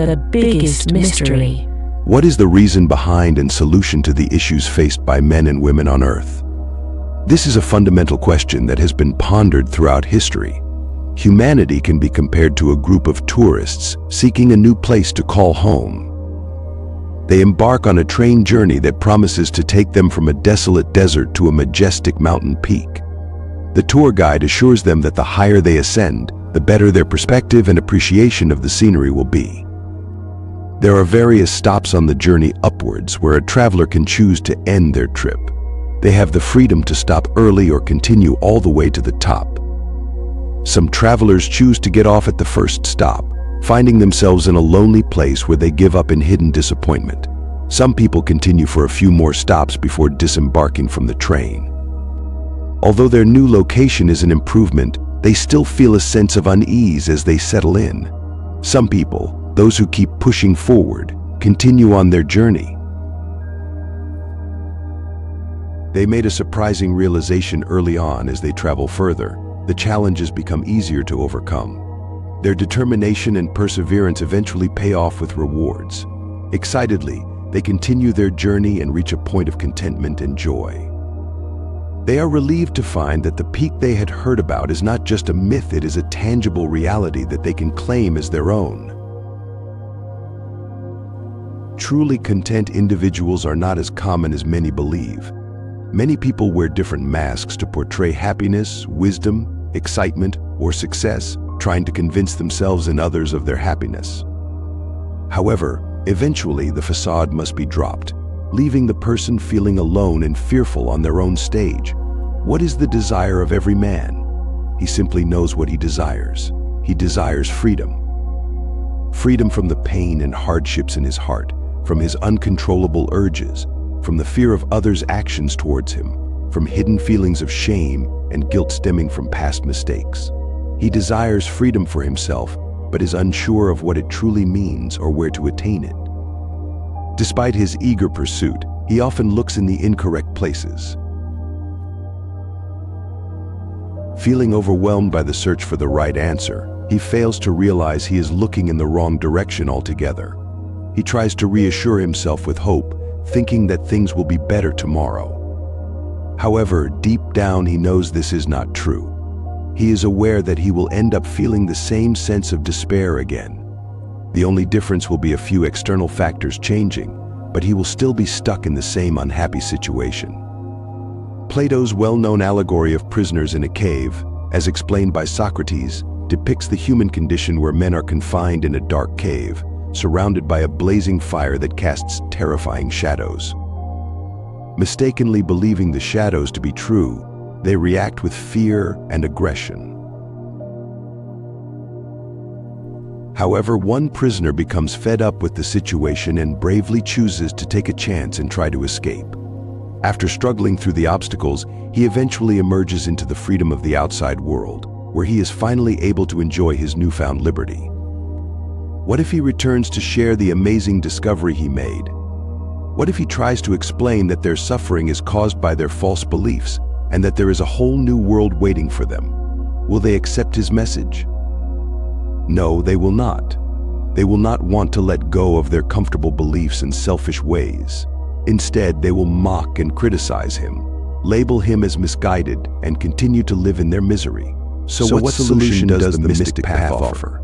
the biggest mystery. What is the reason behind and solution to the issues faced by men and women on Earth? This is a fundamental question that has been pondered throughout history. Humanity can be compared to a group of tourists seeking a new place to call home. They embark on a train journey that promises to take them from a desolate desert to a majestic mountain peak. The tour guide assures them that the higher they ascend, the better their perspective and appreciation of the scenery will be. There are various stops on the journey upwards where a traveler can choose to end their trip. They have the freedom to stop early or continue all the way to the top. Some travelers choose to get off at the first stop, finding themselves in a lonely place where they give up in hidden disappointment. Some people continue for a few more stops before disembarking from the train. Although their new location is an improvement, they still feel a sense of unease as they settle in. Some people, those who keep pushing forward, continue on their journey. They made a surprising realization early on as they travel further. The challenges become easier to overcome. Their determination and perseverance eventually pay off with rewards. Excitedly, they continue their journey and reach a point of contentment and joy. They are relieved to find that the peak they had heard about is not just a myth, it is a tangible reality that they can claim as their own. Truly content individuals are not as common as many believe. Many people wear different masks to portray happiness, wisdom, excitement, or success, trying to convince themselves and others of their happiness. However, eventually the facade must be dropped, leaving the person feeling alone and fearful on their own stage. What is the desire of every man? He simply knows what he desires. He desires freedom. Freedom from the pain and hardships in his heart, from his uncontrollable urges, from the fear of others' actions towards him, from hidden feelings of shame and guilt stemming from past mistakes. He desires freedom for himself, but is unsure of what it truly means or where to attain it. Despite his eager pursuit, he often looks in the incorrect places. Feeling overwhelmed by the search for the right answer, he fails to realize he is looking in the wrong direction altogether. He tries to reassure himself with hope, thinking that things will be better tomorrow. However, deep down he knows this is not true. He is aware that he will end up feeling the same sense of despair again. The only difference will be a few external factors changing, but he will still be stuck in the same unhappy situation. Plato's well-known allegory of prisoners in a cave, as explained by Socrates, depicts the human condition where men are confined in a dark cave, surrounded by a blazing fire that casts terrifying shadows. Mistakenly believing the shadows to be true, they react with fear and aggression. However, one prisoner becomes fed up with the situation and bravely chooses to take a chance and try to escape. After struggling through the obstacles, he eventually emerges into the freedom of the outside world, where he is finally able to enjoy his newfound liberty. What if he returns to share the amazing discovery he made? What if he tries to explain that their suffering is caused by their false beliefs and that there is a whole new world waiting for them? Will they accept his message? No, they will not. They will not want to let go of their comfortable beliefs and selfish ways. Instead, they will mock and criticize him, label him as misguided, and continue to live in their misery. So what solution does the mystic path offer?